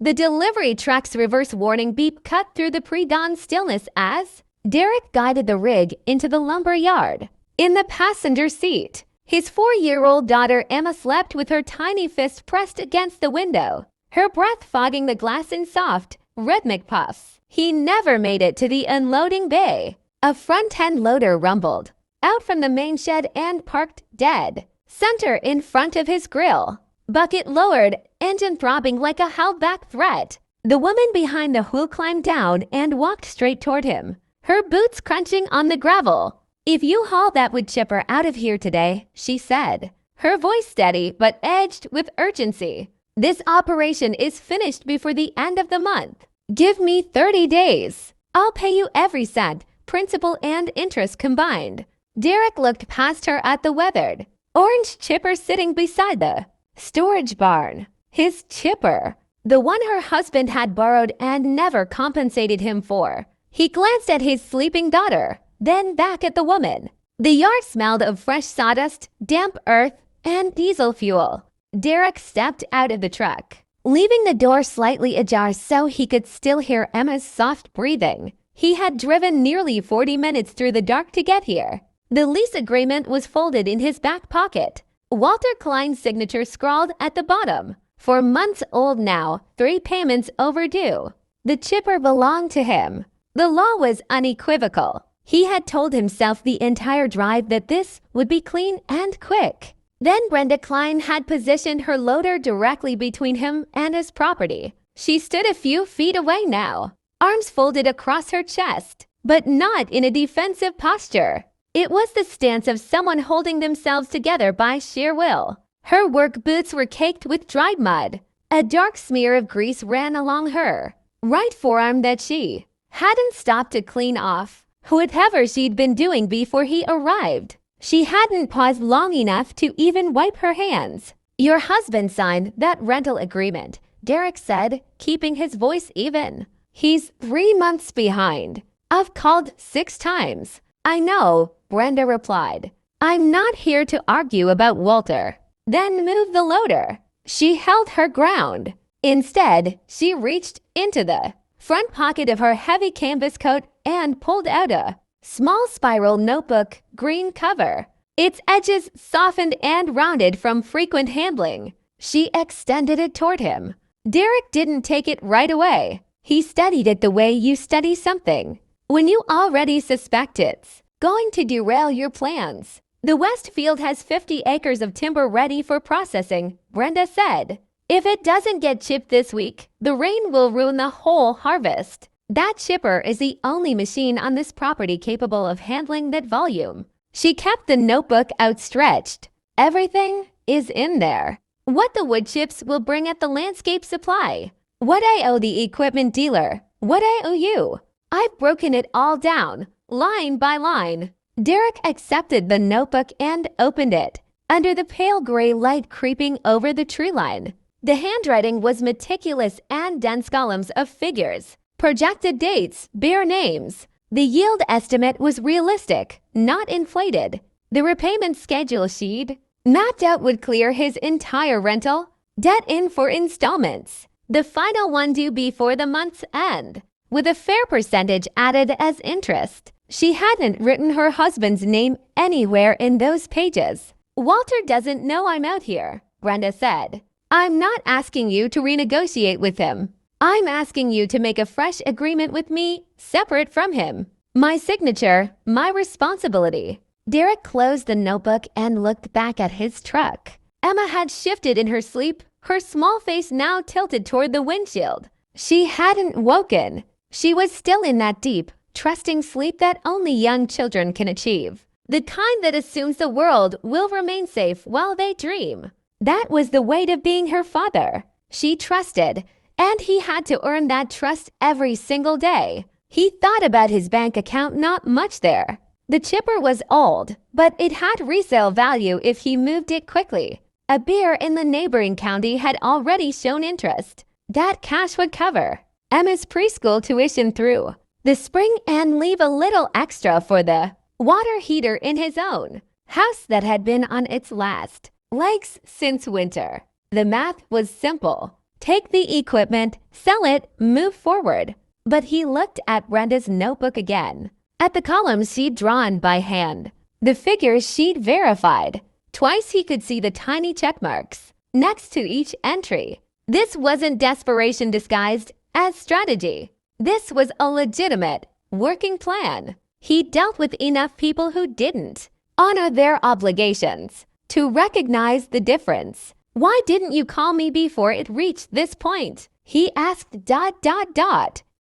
The delivery truck's reverse warning beep cut through the pre-dawn stillness as Derek guided the rig into the lumber yard. In the passenger seat, his 4-year-old daughter Emma slept with her tiny fist pressed against the window, her breath fogging the glass in soft, rhythmic puffs. He never made it to the unloading bay. A front-end loader rumbled out from the main shed and parked dead center in front of his grill. Bucket lowered, engine throbbing like a held-back threat. The woman behind the wheel climbed down and walked straight toward him, her boots crunching on the gravel. "If you haul that wood chipper out of here today," she said, her voice steady but edged with urgency, "this operation is finished before the end of the month. Give me 30 days. I'll pay you every cent, principal and interest combined." Derek looked past her at the weathered orange chipper sitting beside the storage barn. His chipper, the one her husband had borrowed and never compensated him for. He glanced at his sleeping daughter, then back at the woman. The yard smelled of fresh sawdust, damp earth, and diesel fuel. Derek stepped out of the truck, leaving the door slightly ajar so he could still hear Emma's soft breathing. He had driven nearly 40 minutes through the dark to get here. The lease agreement was folded in his back pocket, Walter Klein's signature scrawled at the bottom. 4 months old now, 3 payments overdue. The chipper belonged to him. The law was unequivocal. He had told himself the entire drive that this would be clean and quick. Then Brenda Klein had positioned her loader directly between him and his property. She stood a few feet away now, arms folded across her chest, but not in a defensive posture. It was the stance of someone holding themselves together by sheer will. Her work boots were caked with dried mud. A dark smear of grease ran along her right forearm that she hadn't stopped to clean off whatever she'd been doing before he arrived. She hadn't paused long enough to even wipe her hands. "Your husband signed that rental agreement," Derek said, keeping his voice even. "He's 3 months behind. I've called 6 times. "I know," Brenda replied. "I'm not here to argue about Walter." "Then move the loader." She held her ground. Instead, she reached into the front pocket of her heavy canvas coat and pulled out a small spiral notebook, green cover, its edges softened and rounded from frequent handling. She extended it toward him. Derek didn't take it right away. He studied it the way you study something, when you already suspect it's going to derail your plans. "The West Field has 50 acres of timber ready for processing," Brenda said. "If it doesn't get chipped this week, the rain will ruin the whole harvest. That chipper is the only machine on this property capable of handling that volume." She kept the notebook outstretched. "Everything is in there. What the wood chips will bring at the landscape supply, what I owe the equipment dealer, what I owe you. I've broken it all down, line by line." Derek accepted the notebook and opened it, under the pale gray light creeping over the tree line. The handwriting was meticulous and dense columns of figures, projected dates, bare names. The yield estimate was realistic, not inflated. The repayment schedule she'd mapped out would clear his entire rental debt in 4 installments, the final one due before the month's end, with a fair percentage added as interest. She hadn't written her husband's name anywhere in those pages. "Walter doesn't know I'm out here," Brenda said. "I'm not asking you to renegotiate with him. I'm asking you to make a fresh agreement with me, separate from him. My signature, my responsibility." Derek closed the notebook and looked back at his truck. Emma had shifted in her sleep, her small face now tilted toward the windshield. She hadn't woken. She was still in that deep, trusting sleep that only young children can achieve. The kind that assumes the world will remain safe while they dream. That was the weight of being her father. She trusted, and he had to earn that trust every single day. He thought about his bank account, not much there. The chipper was old, but it had resale value if he moved it quickly. A bear in the neighboring county had already shown interest. That cash would cover Emma's preschool tuition through the spring and leave a little extra for the water heater in his own house that had been on its last legs since winter. The math was simple. Take the equipment, sell it, move forward. But he looked at Brenda's notebook again, at the columns she'd drawn by hand, the figures she'd verified. Twice he could see the tiny check marks next to each entry. This wasn't desperation disguised as strategy. This was a legitimate, working plan. He dealt with enough people who didn't honor their obligations to recognize the difference. Why didn't you call me before it reached this point? He asked ...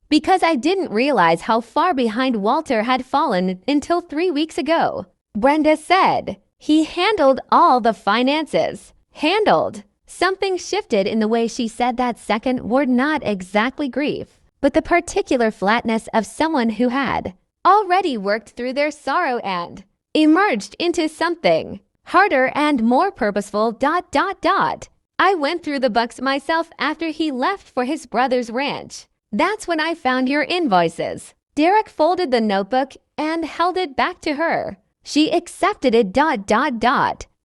Because I didn't realize how far behind Walter had fallen until 3 weeks ago, Brenda said. He handled all the finances. Handled. Something shifted in the way she said that second word, not exactly grief, but the particular flatness of someone who had already worked through their sorrow and emerged into something harder and more purposeful ... I went through the books myself after he left for his brother's ranch. That's when I found your invoices. Derek folded the notebook and held it back to her. She accepted it ...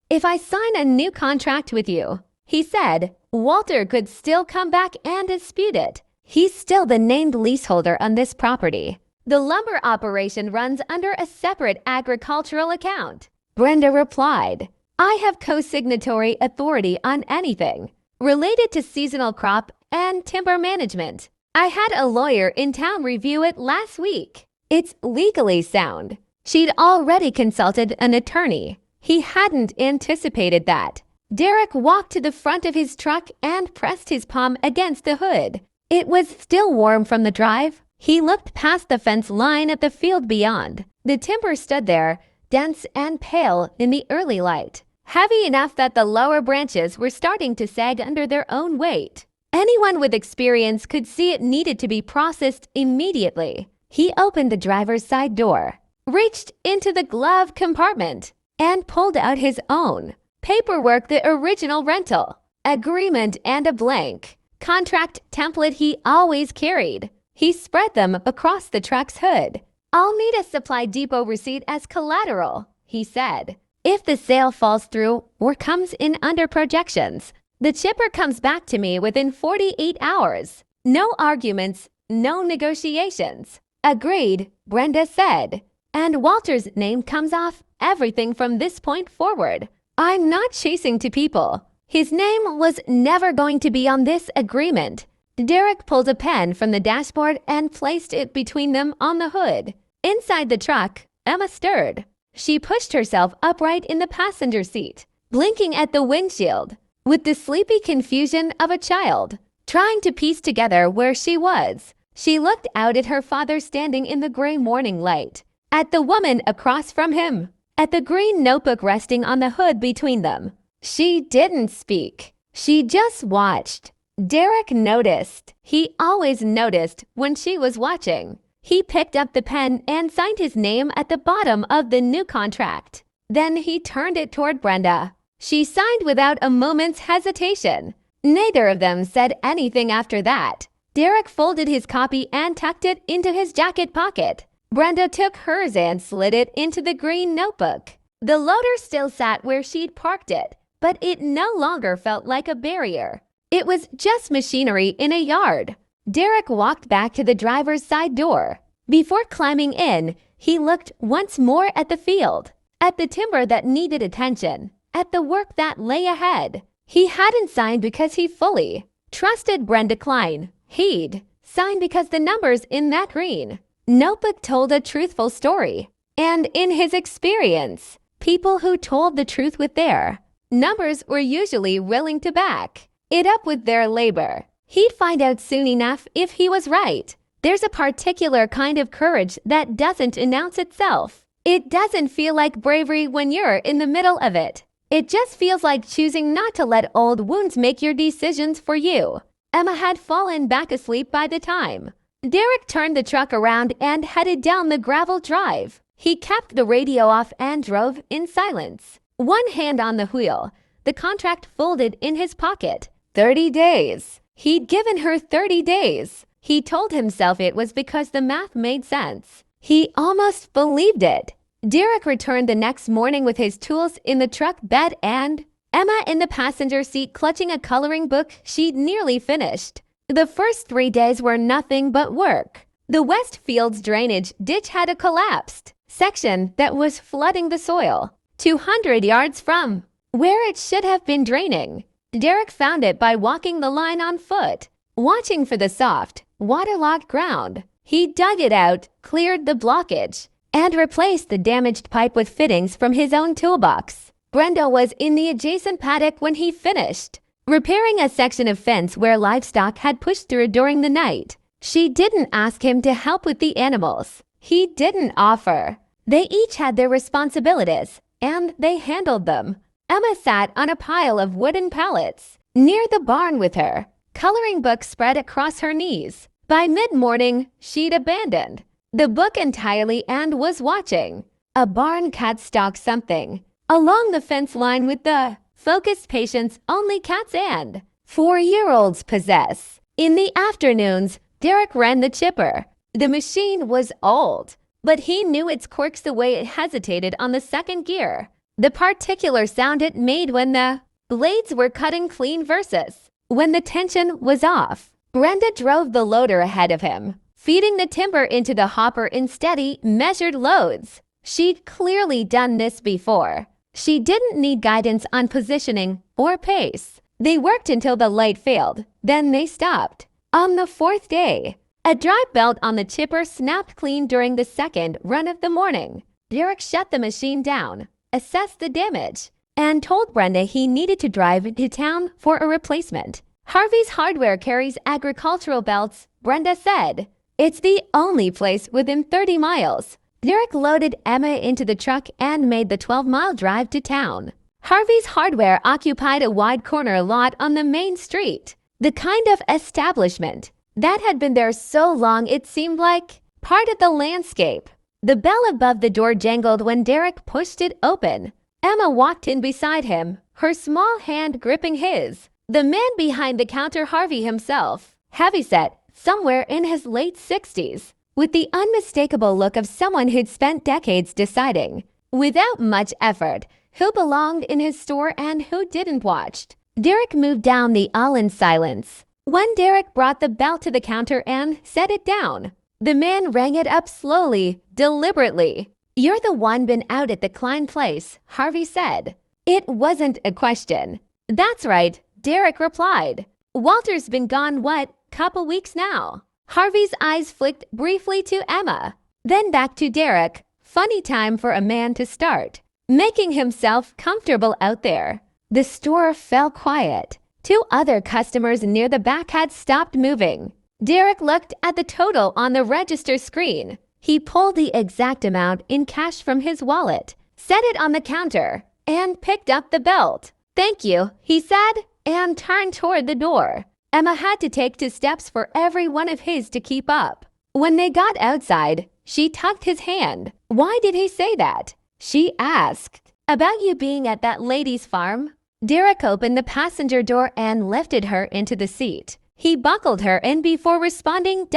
If I sign a new contract with you, he said, Walter could still come back and dispute it. He's still the named leaseholder on this property. The lumber operation runs under a separate agricultural account. Brenda replied, I have co-signatory authority on anything related to seasonal crop and timber management. I had a lawyer in town review it last week. It's legally sound. She'd already consulted an attorney. He hadn't anticipated that. Derek walked to the front of his truck and pressed his palm against the hood. It was still warm from the drive. He looked past the fence line at the field beyond. The timber stood there, dense and pale in the early light, heavy enough that the lower branches were starting to sag under their own weight. Anyone with experience could see it needed to be processed immediately. He opened the driver's side door, reached into the glove compartment, and pulled out his own paperwork, the original rental agreement and a blank contract template he always carried. He spread them across the truck's hood. I'll need a supply depot receipt as collateral, he said. If the sale falls through or comes in under projections, the chipper comes back to me within 48 hours. No arguments, no negotiations. Agreed, Brenda said. And Walter's name comes off everything from this point forward. I'm not chasing two people. His name was never going to be on this agreement. Derek pulled a pen from the dashboard and placed it between them on the hood. Inside the truck, Emma stirred. She pushed herself upright in the passenger seat, blinking at the windshield with the sleepy confusion of a child, trying to piece together where she was. She looked out at her father standing in the gray morning light, at the woman across from him, at the green notebook resting on the hood between them. She didn't speak. She just watched. Derek noticed. He always noticed when she was watching. He picked up the pen and signed his name at the bottom of the new contract. Then he turned it toward Brenda. She signed without a moment's hesitation. Neither of them said anything after that. Derek folded his copy and tucked it into his jacket pocket. Brenda took hers and slid it into the green notebook. The loader still sat where she'd parked it, but it no longer felt like a barrier. It was just machinery in a yard. Derek walked back to the driver's side door. Before climbing in, he looked once more at the field, at the timber that needed attention, at the work that lay ahead. He hadn't signed because he fully trusted Brenda Klein. He'd signed because the numbers in that green notebook told a truthful story. And in his experience, people who told the truth with their numbers were usually willing to back it up with their labor. He'd find out soon enough if he was right. There's a particular kind of courage that doesn't announce itself. It doesn't feel like bravery when you're in the middle of it. It just feels like choosing not to let old wounds make your decisions for you. Emma had fallen back asleep by the time Derek turned the truck around and headed down the gravel drive. He kept the radio off and drove in silence, one hand on the wheel, the contract folded in his pocket. 30 days. He'd given her 30 days. He told himself it was because the math made sense. He almost believed it. Derek returned the next morning with his tools in the truck bed and Emma in the passenger seat clutching a coloring book she'd nearly finished. The first 3 days were nothing but work. The Westfield's drainage ditch had a collapsed section that was flooding the soil 200 yards from where it should have been draining. Derek found it by walking the line on foot, watching for the soft, waterlogged ground. He dug it out, cleared the blockage, and replaced the damaged pipe with fittings from his own toolbox. Brenda was in the adjacent paddock when he finished, repairing a section of fence where livestock had pushed through during the night. She didn't ask him to help with the animals. He didn't offer. They each had their responsibilities, and they handled them. Emma sat on a pile of wooden pallets near the barn with her coloring book spread across her knees. By mid-morning, she'd abandoned the book entirely and was watching a barn cat stalk something along the fence line with the focused patience only cats and 4-year-olds possess. In the afternoons, Derek ran the chipper. The machine was old, but he knew its quirks the way it hesitated on the second gear. The particular sound it made when the blades were cutting clean versus when the tension was off. Brenda drove the loader ahead of him, feeding the timber into the hopper in steady, measured loads. She'd clearly done this before. She didn't need guidance on positioning or pace. They worked until the light failed, then they stopped. On the 4th day, a drive belt on the chipper snapped clean during the second run of the morning. Derek shut the machine down, assessed the damage, and told Brenda he needed to drive to town for a replacement. Harvey's Hardware carries agricultural belts, Brenda said. It's the only place within 30 miles. Derek loaded Emma into the truck and made the 12-mile drive to town. Harvey's Hardware occupied a wide corner lot on the main street, the kind of establishment that had been there so long it seemed like part of the landscape. The bell above the door jangled when Derek pushed it open. Emma walked in beside him, her small hand gripping his. The man behind the counter, Harvey himself, heavyset, somewhere in his late 60s, with the unmistakable look of someone who'd spent decades deciding, without much effort, who belonged in his store and who didn't. Watched Derek moved down the aisle in silence. When Derek brought the belt to the counter and set it down, the man rang it up slowly, deliberately. "You're the one been out at the Klein place," Harvey said. It wasn't a question. "That's right," Derek replied. "Walter's been gone, couple weeks now?" Harvey's eyes flicked briefly to Emma, then back to Derek. Funny time for a man to start making himself comfortable out there. The store fell quiet. 2 other customers near the back had stopped moving. Derek looked at the total on the register screen. He pulled the exact amount in cash from his wallet, set it on the counter, and picked up the belt. "Thank you," he said, and turned toward the door. Emma had to take 2 steps for every one of his to keep up. When they got outside, she tugged his hand. "Why did he say that?" she asked. "About you being at that lady's farm?" Derek opened the passenger door and lifted her into the seat. He buckled her in before responding, ...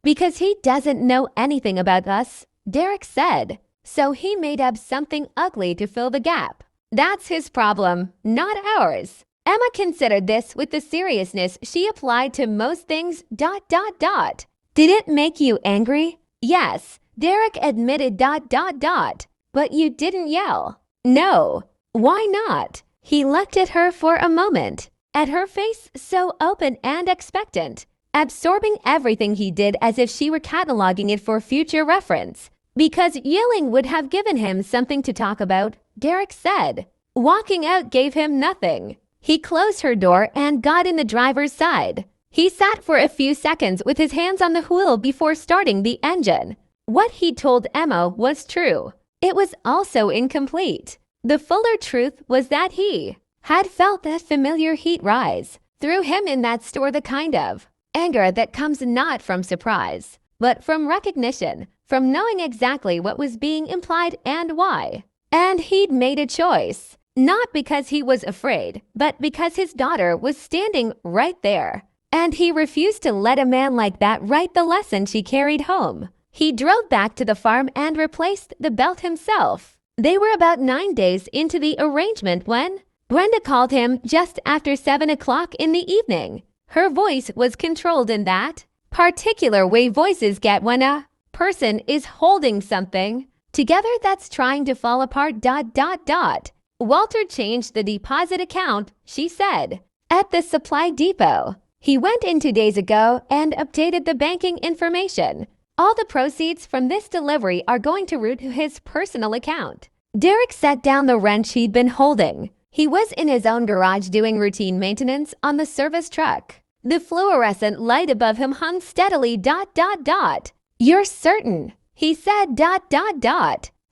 "Because he doesn't know anything about us," Derek said. "So he made up something ugly to fill the gap. That's his problem, not ours." Emma considered this with the seriousness she applied to most things, ... "Did it make you angry?" "Yes," Derek admitted, ... "But you didn't yell." "No." "Why not?" He looked at her for a moment, at her face so open and expectant, absorbing everything he did as if she were cataloging it for future reference. "Because yelling would have given him something to talk about," Derek said. Walking out gave him nothing. He closed her door and got in the driver's side. He sat for a few seconds with his hands on the wheel before starting the engine. What he told Emma was true. It was also incomplete. The fuller truth was that he had felt that familiar heat rise through him in that store, the kind of anger that comes not from surprise, but from recognition, from knowing exactly what was being implied and why. And he'd made a choice, not because he was afraid, but because his daughter was standing right there. And he refused to let a man like that write the lesson she carried home. He drove back to the farm and replaced the belt himself. They were about 9 days into the arrangement when Brenda called him just after 7 o'clock in the evening. Her voice was controlled in that particular way voices get when a person is holding something together that's trying to fall apart. Walter changed the deposit account, she said, at the supply depot. He went in 2 days ago and updated the banking information. All the proceeds from this delivery are going to route to his personal account. Derek set down the wrench he'd been holding. He was in his own garage doing routine maintenance on the service truck. The fluorescent light above him hung steadily. You're certain? He said.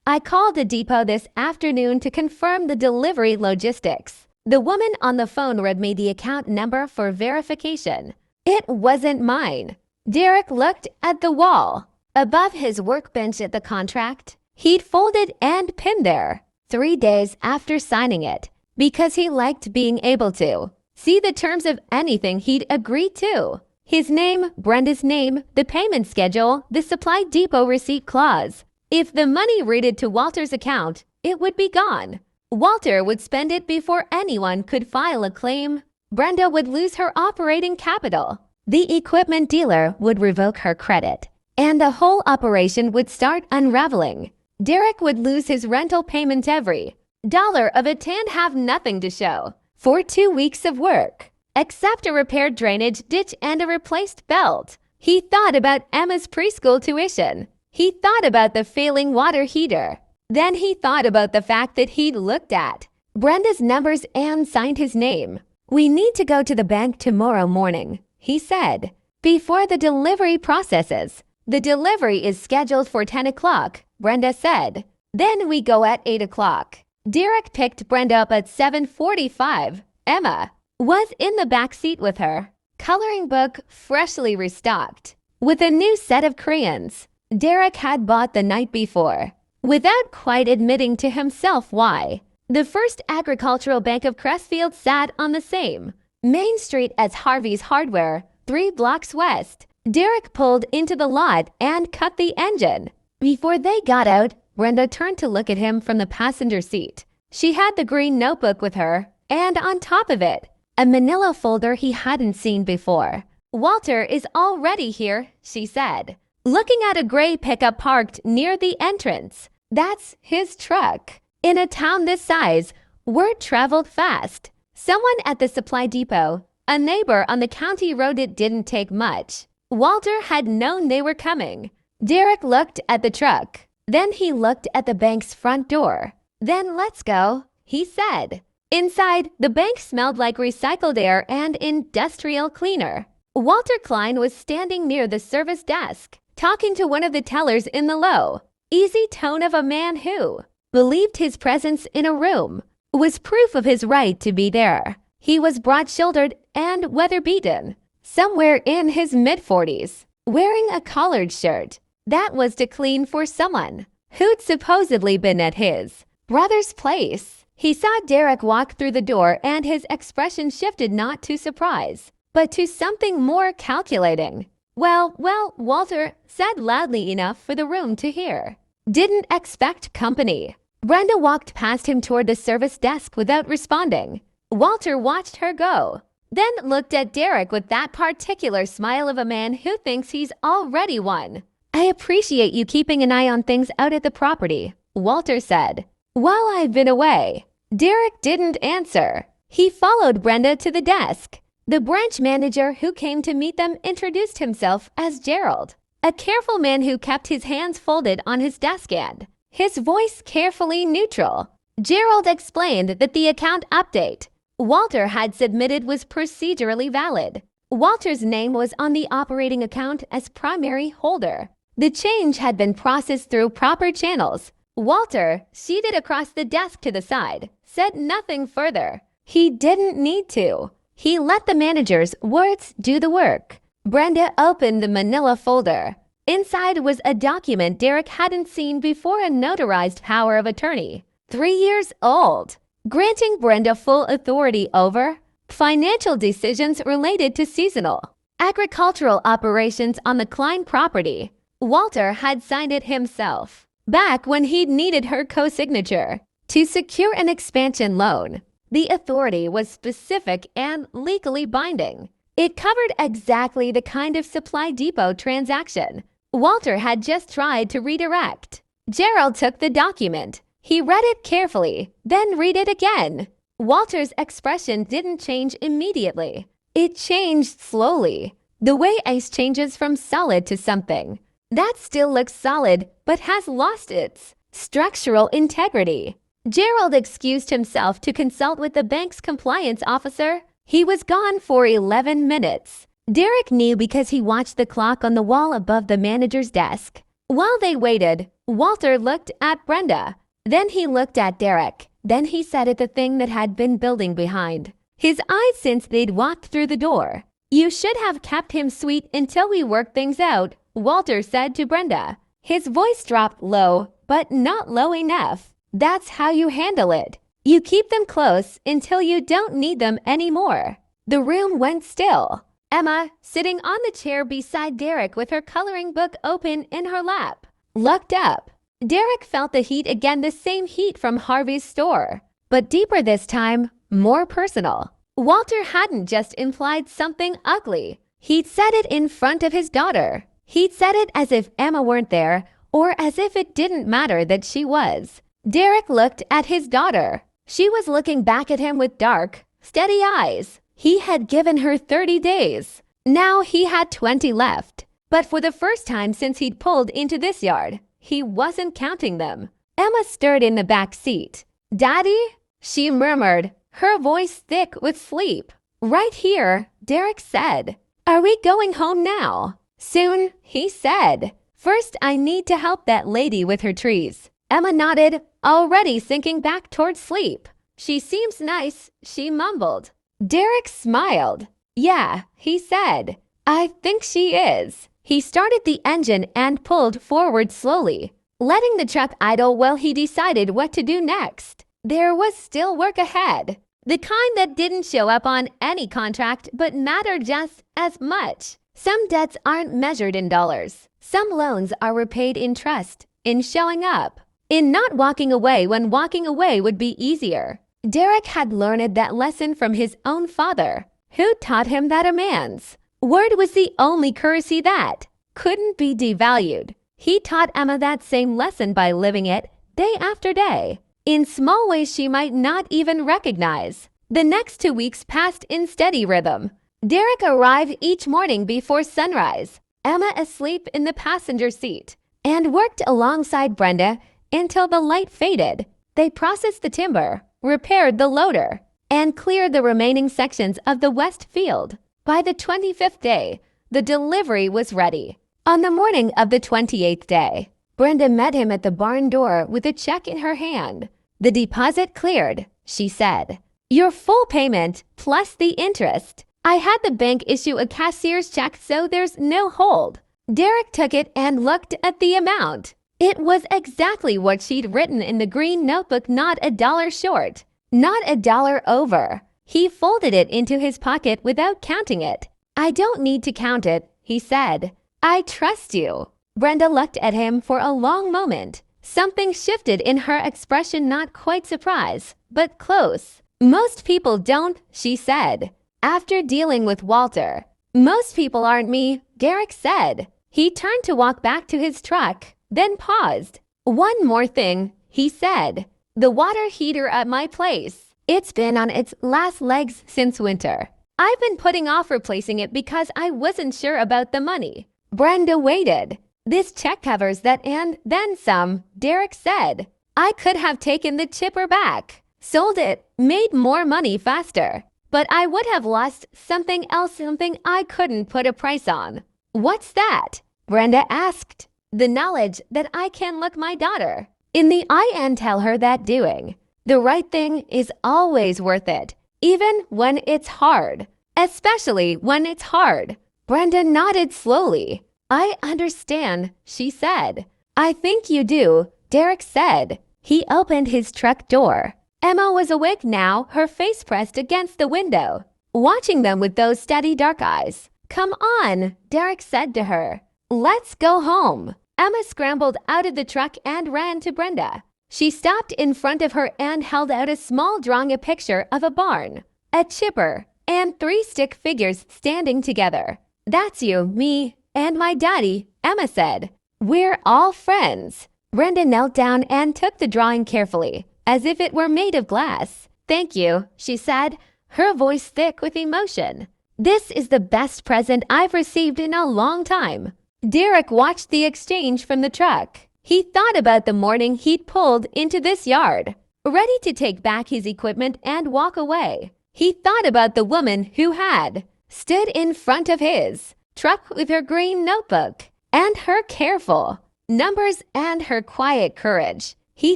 I called the depot this afternoon to confirm the delivery logistics. The woman on the phone read me the account number for verification. It wasn't mine. Derek looked at the wall. Above his workbench at the contract, he'd folded and pinned there 3 days after signing it, because he liked being able to see the terms of anything he'd agreed to. His name, Brenda's name, the payment schedule, the supply depot receipt clause. If the money routed to Walter's account, it would be gone. Walter would spend it before anyone could file a claim. Brenda would lose her operating capital. The equipment dealer would revoke her credit, and the whole operation would start unraveling. Derek would lose his rental payment every dollar of it and have nothing to show for 2 weeks of work, except a repaired drainage ditch and a replaced belt. He thought about Emma's preschool tuition. He thought about the failing water heater. Then he thought about the fact that he'd looked at Brenda's numbers and signed his name. We need to go to the bank tomorrow morning, he said, before the delivery processes. The delivery is scheduled for 10 o'clock, Brenda said. Then we go at 8 o'clock. Derek picked Brenda up at 7:45. Emma was in the back seat with her coloring book freshly restocked with a new set of crayons Derek had bought the night before, without quite admitting to himself why. The First Agricultural Bank of Crestfield sat on the same Main Street as Harvey's Hardware, 3 blocks west. Derek pulled into the lot and cut the engine. Before they got out, Brenda turned to look at him from the passenger seat. She had the green notebook with her, and on top of it, a manila folder he hadn't seen before. Walter is already here, she said, looking at a gray pickup parked near the entrance. That's his truck. In a town this size, word traveled fast. Someone at the supply depot, a neighbor on the county road. It didn't take much. Walter had known they were coming. Derek looked at the truck. Then he looked at the bank's front door. Then let's go, he said. Inside, the bank smelled like recycled air and industrial cleaner. Walter Klein was standing near the service desk, talking to one of the tellers in the low, easy tone of a man who believed his presence in a room was proof of his right to be there. He was broad-shouldered and weather-beaten, somewhere in his mid-40s, wearing a collared shirt that was too clean for someone who'd supposedly been at his brother's place. He saw Derek walk through the door and his expression shifted not to surprise, but to something more calculating. Well, Walter said loudly enough for the room to hear. Didn't expect company. Brenda walked past him toward the service desk without responding. Walter watched her go, then looked at Derek with that particular smile of a man who thinks he's already won. I appreciate you keeping an eye on things out at the property, Walter said. While I've been away. Derek didn't answer. He followed Brenda to the desk. The branch manager who came to meet them introduced himself as Gerald, a careful man who kept his hands folded on his desk and his voice carefully neutral. Gerald explained that the account update Walter had submitted was procedurally valid. Walter's name was on the operating account as primary holder. The change had been processed through proper channels. Walter, seated across the desk to the side, said nothing further. He didn't need to. He let the manager's words do the work. Brenda opened the manila folder. Inside was a document Derek hadn't seen before, a notarized power of attorney, 3 years old, granting Brenda full authority over financial decisions related to seasonal agricultural operations on the Klein property. Walter had signed it himself. back when he'd needed her co-signature to secure an expansion loan. The authority was specific and legally binding. It covered exactly the kind of supply depot transaction Walter had just tried to redirect. Gerald took the document. He read it carefully, then read it again. Walter's expression didn't change immediately. It changed slowly, the way ice changes from solid to something that still looks solid but has lost its structural integrity. Gerald excused himself to consult with the bank's compliance officer. He was gone for 11 minutes. Derek knew because he watched the clock on the wall above the manager's desk. While they waited, Walter looked at Brenda. Then he looked at Derek. Then he said at the thing that had been building behind his eyes since they'd walked through the door. "You should have kept him sweet until we worked things out," Walter said to Brenda. His voice dropped low, but not low enough. "That's how you handle it. You keep them close until you don't need them anymore." The room went still. Emma, sitting on the chair beside Derek with her coloring book open in her lap, looked up. Derek felt the heat again, the same heat from Harvey's store, but deeper this time, more personal. Walter hadn't just implied something ugly. He'd said it in front of his daughter. He'd said it as if Emma weren't there, or as if it didn't matter that she was. Derek looked at his daughter. She was looking back at him with dark, steady eyes. He had given her 30 days. Now he had 20 left. But for the first time since he'd pulled into this yard, he wasn't counting them. Emma stirred in the back seat. "Daddy?" she murmured, her voice thick with sleep. "Right here," Derek said. "Are we going home now?" "Soon," he said. "First, I need to help that lady with her trees." Emma nodded, already sinking back toward sleep. "She seems nice," she mumbled. Derek smiled. "Yeah," he said. "I think she is." He started the engine and pulled forward slowly, letting the truck idle while he decided what to do next. There was still work ahead. The kind that didn't show up on any contract but mattered just as much. Some debts aren't measured in dollars. Some loans are repaid in trust, in showing up, in not walking away when walking away would be easier. Derek had learned that lesson from his own father, who taught him that a man's word was the only currency that couldn't be devalued. He taught Emma that same lesson by living it day after day, in small ways she might not even recognize. The next 2 weeks passed in steady rhythm. Derek arrived each morning before sunrise, Emma asleep in the passenger seat, and worked alongside Brenda until the light faded. They processed the timber, repaired the loader, and cleared the remaining sections of the west field. By the 25th day, the delivery was ready. On the morning of the 28th day, Brenda met him at the barn door with a check in her hand. "The deposit cleared," she said. "Your full payment plus the interest. I had the bank issue a cashier's check so there's no hold." Derek took it and looked at the amount. It was exactly what she'd written in the green notebook, not a dollar short, not a dollar over. He folded it into his pocket without counting it. "I don't need to count it," he said. "I trust you." Brenda looked at him for a long moment. Something shifted in her expression, not quite surprise, but close. "Most people don't," she said. "After dealing with Walter, most people aren't me," Derek said. He turned to walk back to his truck, then paused. "One more thing," he said. "The water heater at my place. It's been on its last legs since winter. I've been putting off replacing it because I wasn't sure about the money." Brenda waited. "This check covers that and then some," Derek said. "I could have taken the chipper back, sold it, made more money faster. But I would have lost something else, something I couldn't put a price on." "What's that?" Brenda asked. "The knowledge that I can look my daughter in the eye and tell her that doing the right thing is always worth it, even when it's hard. Especially when it's hard." Brenda nodded slowly. "I understand," she said. "I think you do," Derek said. He opened his truck door. Emma was awake now, her face pressed against the window, watching them with those steady dark eyes. "Come on," Derek said to her. "Let's go home." Emma scrambled out of the truck and ran to Brenda. She stopped in front of her and held out a small drawing, a picture of a barn, a chipper, and 3 stick figures standing together. "That's you, me, and my daddy," Emma said. "We're all friends." Brenda knelt down and took the drawing carefully, as if it were made of glass. "Thank you," she said, her voice thick with emotion. "This is the best present I've received in a long time." Derek watched the exchange from the truck. He thought about the morning he'd pulled into this yard, ready to take back his equipment and walk away. He thought about the woman who had stood in front of his truck with her green notebook and her careful numbers and her quiet courage. He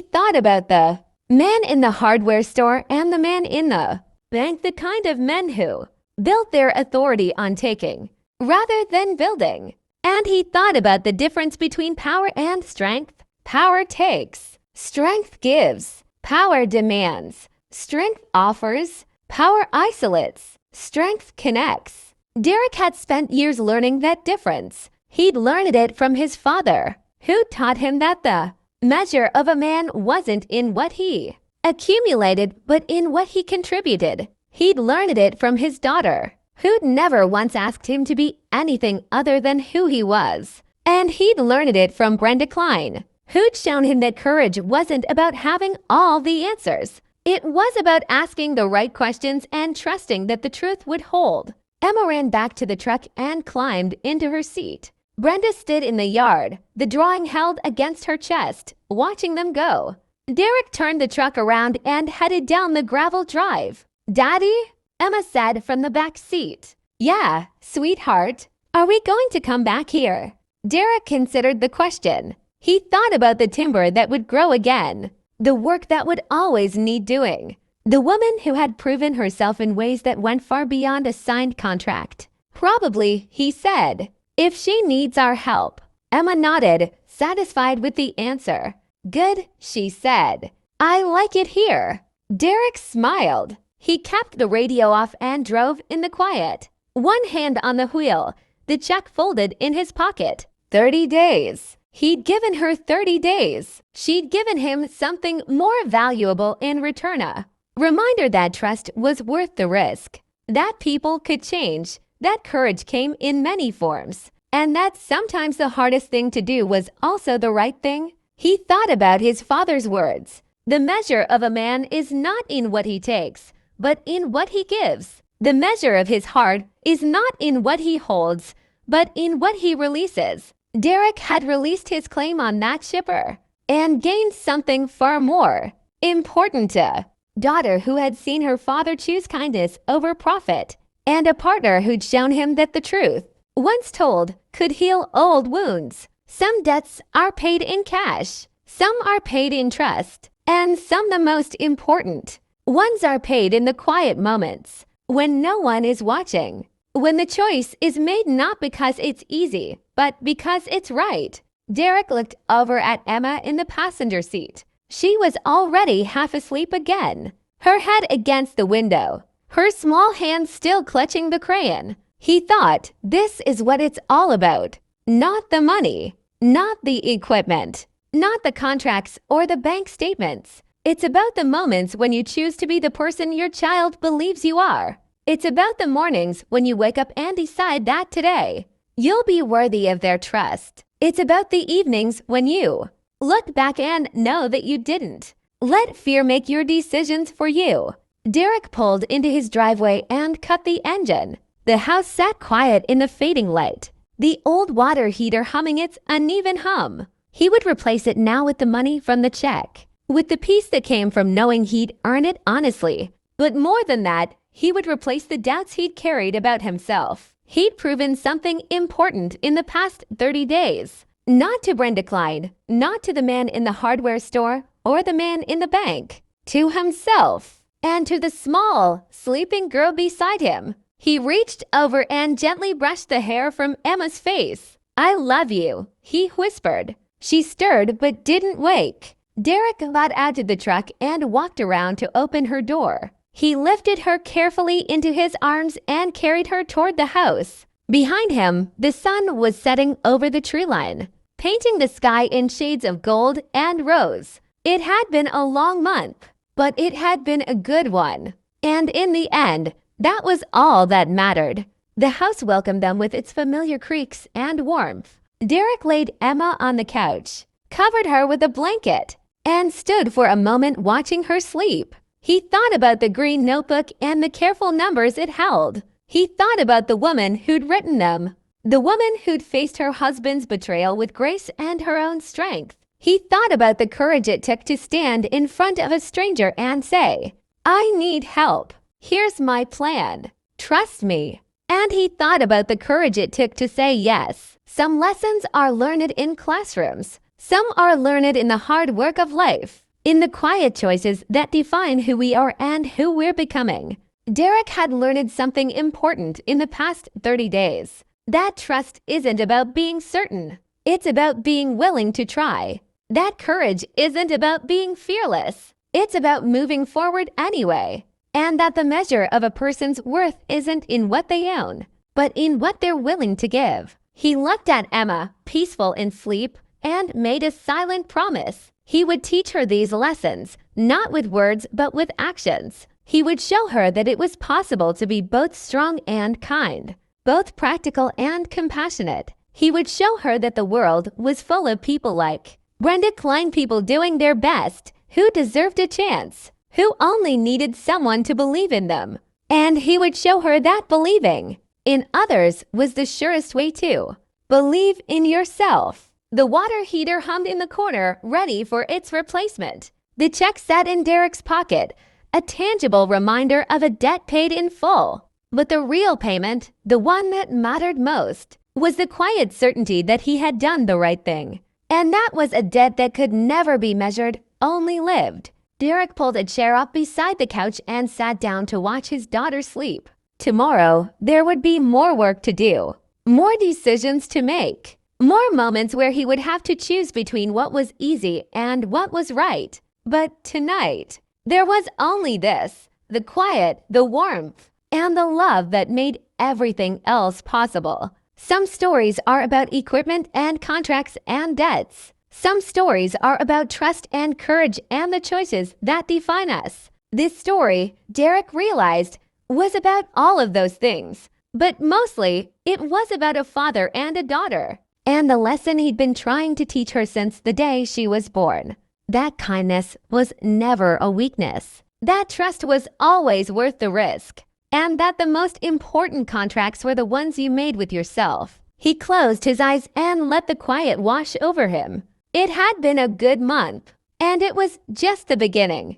thought about the man in the hardware store and the man in the bank, the kind of men who built their authority on taking rather than building. And he thought about the difference between power and strength. Power takes, strength gives. Power demands, strength offers. Power isolates, strength connects. Derek had spent years learning that difference. He'd learned it from his father, who taught him that the measure of a man wasn't in what he accumulated, but in what he contributed. He'd learned it from his daughter, who'd never once asked him to be anything other than who he was. And he'd learned it from Brenda Klein, who'd shown him that courage wasn't about having all the answers. It was about asking the right questions and trusting that the truth would hold. Emma ran back to the truck and climbed into her seat. Brenda stood in the yard, the drawing held against her chest, watching them go. Derek turned the truck around and headed down the gravel drive. "Daddy?" Emma said from the back seat. "Yeah, sweetheart. Are we going to come back here?" Derek considered the question. He thought about the timber that would grow again, the work that would always need doing, the woman who had proven herself in ways that went far beyond a signed contract. "Probably," he said, "if she needs our help." Emma nodded, satisfied with the answer. "Good," she said. "I like it here." Derek smiled. He kept the radio off and drove in the quiet, one hand on the wheel, the check folded in his pocket. 30 days. He'd given her 30 days. She'd given him something more valuable in return, a reminder that trust was worth the risk, that people could change, that courage came in many forms, and that sometimes the hardest thing to do was also the right thing. He thought about his father's words. The measure of a man is not in what he takes, but in what he gives. The measure of his heart is not in what he holds, but in what he releases. Derek had released his claim on that shipper and gained something far more important, a daughter who had seen her father choose kindness over profit, and a partner who'd shown him that the truth, once told, could heal old wounds. Some debts are paid in cash, some are paid in trust, and some, the most important ones, are paid in the quiet moments when no one is watching, when the choice is made not because it's easy, but because it's right. Derek looked over at Emma in the passenger seat. She was already half asleep again, her head against the window, her small hand still clutching the crayon. He thought, this is what it's all about. Not the money, not the equipment, not the contracts or the bank statements. It's about the moments when you choose to be the person your child believes you are. It's about the mornings when you wake up and decide that today you'll be worthy of their trust. It's about the evenings when you look back and know that you didn't let fear make your decisions for you. Derek pulled into his driveway and cut the engine. The house sat quiet in the fading light, the old water heater humming its uneven hum. He would replace it now with the money from the check, with the peace that came from knowing he'd earn it honestly. But more than that, he would replace the doubts he'd carried about himself. He'd proven something important in the past 30 days. Not to Brenda Klein, not to the man in the hardware store or the man in the bank. To himself, and to the small, sleeping girl beside him. He reached over and gently brushed the hair from Emma's face. "I love you," he whispered. She stirred but didn't wake. Derek got out of the truck and walked around to open her door. He lifted her carefully into his arms and carried her toward the house. Behind him, the sun was setting over the tree line. painting the sky in shades of gold and rose. It had been a long month, but it had been a good one. And in the end, that was all that mattered. The house welcomed them with its familiar creaks and warmth. Derek laid Emma on the couch, covered her with a blanket, and stood for a moment watching her sleep. He thought about the green notebook and the careful numbers it held. He thought about the woman who'd written them, the woman who'd faced her husband's betrayal with grace and her own strength. He thought about the courage it took to stand in front of a stranger and say, "I need help. Here's my plan. Trust me." And he thought about the courage it took to say yes. Some lessons are learned in classrooms. Some are learned in the hard work of life, in the quiet choices that define who we are and who we're becoming. Derek had learned something important in the past 30 days. That trust isn't about being certain. It's about being willing to try. That courage isn't about being fearless. It's about moving forward anyway. And that the measure of a person's worth isn't in what they own, but in what they're willing to give. He looked at Emma, peaceful in sleep, and made a silent promise. He would teach her these lessons, not with words but with actions. He would show her that it was possible to be both strong and kind, both practical and compassionate. He would show her that the world was full of people like Brenda Klein, people doing their best, who deserved a chance, who only needed someone to believe in them. And he would show her that believing in others was the surest way to believe in yourself. The water heater hummed in the corner, ready for its replacement. The check sat in Derek's pocket, a tangible reminder of a debt paid in full. But the real payment, the one that mattered most, was the quiet certainty that he had done the right thing. And that was a debt that could never be measured, only lived. Derek pulled a chair up beside the couch and sat down to watch his daughter sleep. Tomorrow, there would be more work to do, more decisions to make, more moments where he would have to choose between what was easy and what was right. But tonight, there was only this, the quiet, the warmth, and the love that made everything else possible. Some stories are about equipment and contracts and debts. Some stories are about trust and courage and the choices that define us. This story, Derek realized, was about all of those things. But mostly, it was about a father and a daughter, and the lesson he'd been trying to teach her since the day she was born. That kindness was never a weakness. That trust was always worth the risk. And that the most important contracts were the ones you made with yourself. He closed his eyes and let the quiet wash over him. It had been a good month, and it was just the beginning.